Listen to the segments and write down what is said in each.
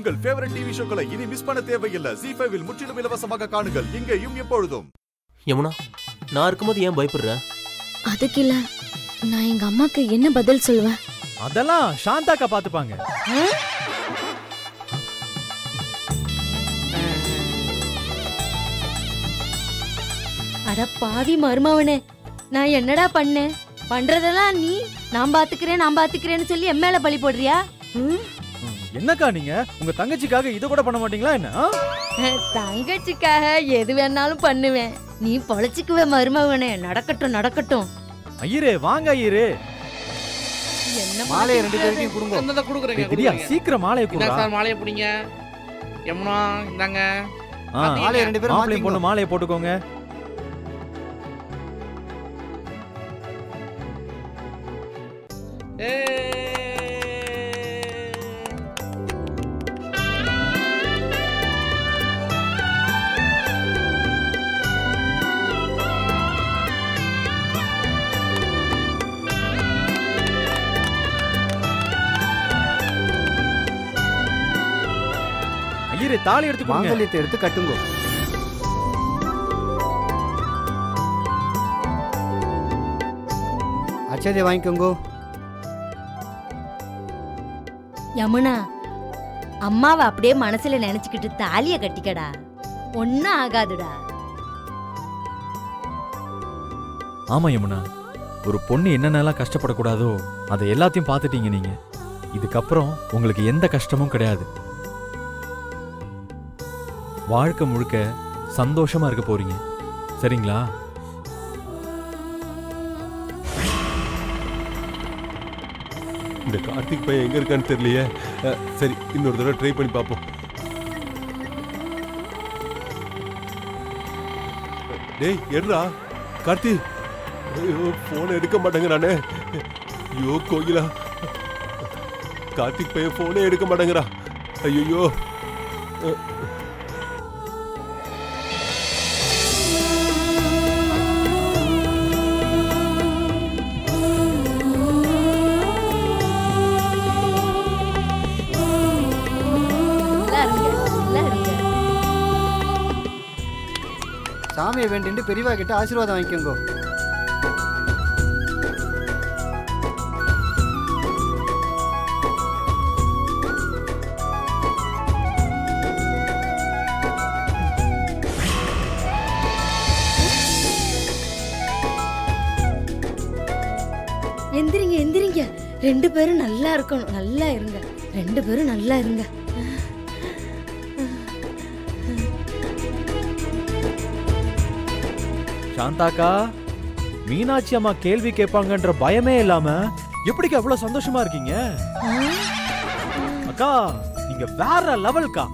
உங்கள் favourite TV ஷோக்களை இனி miss பண்ண தேவையில்லை. ZEE5 இல் முற்றிலும் இலவசமாக காணுங்கள். இங்கேயும் எப்பொழுதும். யமுனா, நான் இருக்கும்போது ஏன் பயப்படுற? அதுக்கு இல்ல, நான் எங்க அம்மாக்கு என்ன பதில் சொல்லுவேன்? அதெல்லாம் சாந்தாக்கா பாத்துப்பாங்க. அட பாவி மருமவனே, நான் என்னடா பண்ணேன்? பண்றதெல்லாம் நீ நான் பாத்துக்கிறேன்னு சொல்லி என் மேல பழி போடுறியா? என்னக்கா நீங்க உங்க தங்கச்சிக்காக இத கூட பண்ண மாட்டீங்களா என்ன? தங்கச்சிக்காக எது வேணாலும் பண்ணுவேன். நீ பொழைச்சிக்குவே மருமவனே. நடக்கட்டும் நடக்கட்டும். ஐயரே வாங்க ஐயரே. என்ன மாலையை 2 பேருக்கும் கொடுங்க. என்னத குடுக்குறீங்க? தெரியா சீக்கிரம் மாலையை இந்தா போடுடா. சார் மாலையை பிடிங்க. யமுனா இந்தாங்க. மாலையை 2 பேரும் மாலையை போடு, மாலையை போட்டுக்கோங்க. ஐயரே தாலி எடுத்து கொடுங்க. மாங்கல்யத்தை எடுத்து கட்டுங்க. அச்சதே வாங்கிக்கோங்க. யமுனா, அம்மாவை அப்படியே மனசுல நினைச்சுக்கிட்டு தாலிய கட்டிக்கடா. ஒன்னும் ஆகாதுடா. ஆமா யமுனா, ஒரு பொண்ணு என்னென்னலாம் கஷ்டப்படக்கூடாதோ அதை எல்லாத்தையும் பார்த்துட்டீங்க நீங்க. இதுக்கப்புறம் உங்களுக்கு எந்த கஷ்டமும் கிடையாது. வாழ்க்கை முழுக்க சந்தோஷமா இருக்க போறீங்க. சரிங்களா? இந்த கார்த்திக் பையன் எங்க இருக்கான்னு தெரியலையே. சரி, இன்னொரு தடவை ட்ரை பண்ணி பார்ப்போம். டேய் எடுறா கார்த்தி. ஐயோ போன் எடுக்க மாட்டேங்கிறானே. ஐயோ கோகிலா, கார்த்திக் பையன் போனே எடுக்க மாட்டேங்கிறா. ஐயோ சாமியை வேண்டிட்டு பெரியவா கிட்ட ஆசீர்வாதம் வாங்கிக்கோங்க. எந்திரிங்க எந்திரிங்க. 2 பேரும் நல்லா இருக்கணும். நல்லா இருங்க. 2 பேரும் நல்லா இருங்க. சாந்தாக்கா, மீனாட்சி அம்மா கேள்வி கேட்பாங்கன்ற பயமே இல்லாம எப்படிக்கா அவ்வளவு சந்தோஷமா இருக்கீங்க? அக்கா நீங்க வேற லெவல்க்கா.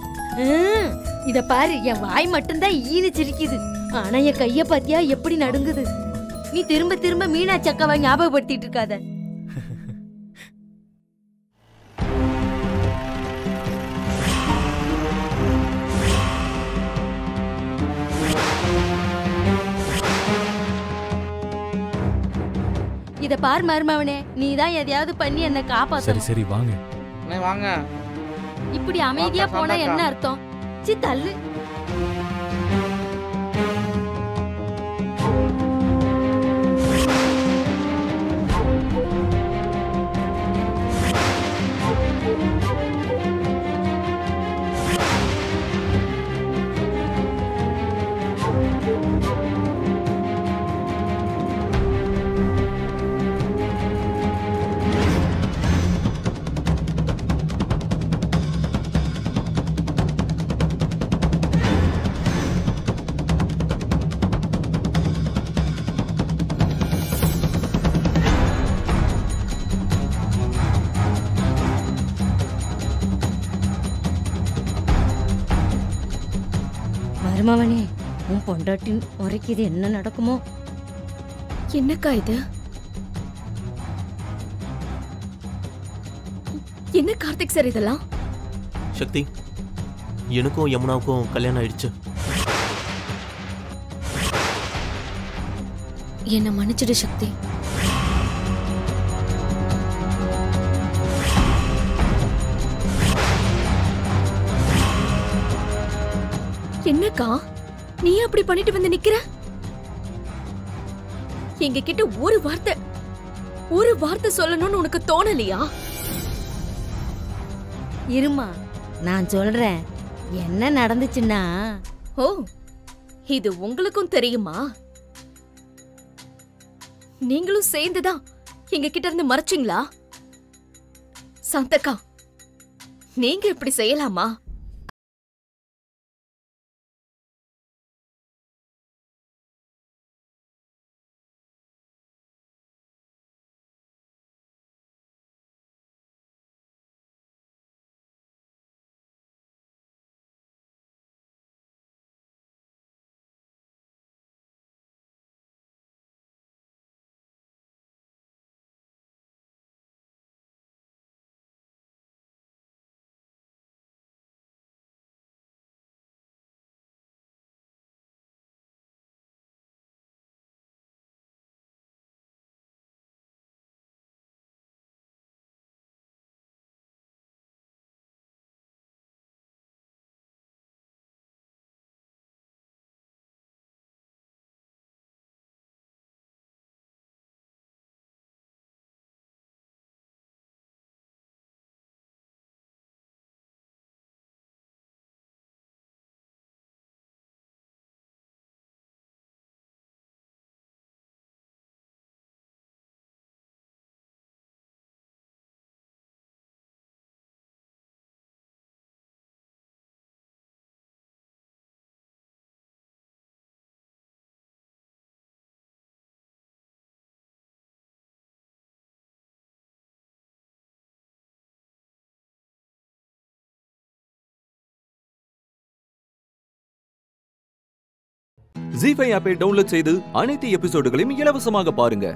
இத பாரு, என் வாய் மட்டும்தான் ஈனு சிரிக்குது. ஆனா என் கைய பாத்தியா எப்படி நடுங்குது? நீ திரும்ப திரும்ப மீனாட்சி அக்காவை ஞாபகப்படுத்திட்டு இருக்காத. இத பார் மருமவனே, நீதான் எதையாவது பண்ணி என்ன காப்பாத்த. சரி சரி வாங்க. வாங்க. இப்படி அமைதியா போனா என்ன அர்த்தம்? சி தள்ளு. மருமவனே, உன் பொண்டாட்டி முறைக்குது. என்ன நடக்குமோ? என்னக்கா இது? என்ன கார்த்திக் சார் இதெல்லாம்? சக்தி, எனக்கும் யமுனாவுக்கும் கல்யாணம் ஆயிடுச்சு. என்ன மன்னிச்சிடு சக்தி. என்னக்கா நீ அப்படி பண்ணிட்டு வந்து நிக்கிற? எங்க கிட்ட ஒரு வார்த்தை சொல்லணும்னு உனக்கு தோணலையா? இருமா, நான் சொல்றேன். என்ன நடந்துச்சுன்னா, ஓ, இது உங்களுக்கும் தெரியுமா? நீங்களும் சேர்ந்துதான் எங்க கிட்ட இருந்து மறைச்சிங்களா? சாந்தக்கா, நீங்க இப்படி செய்யலாமா? ZEE5 ஆப்பை டவுன்லோட் செய்து அனைத்து எபிசோடுகளையும் இலவசமாக பாருங்க.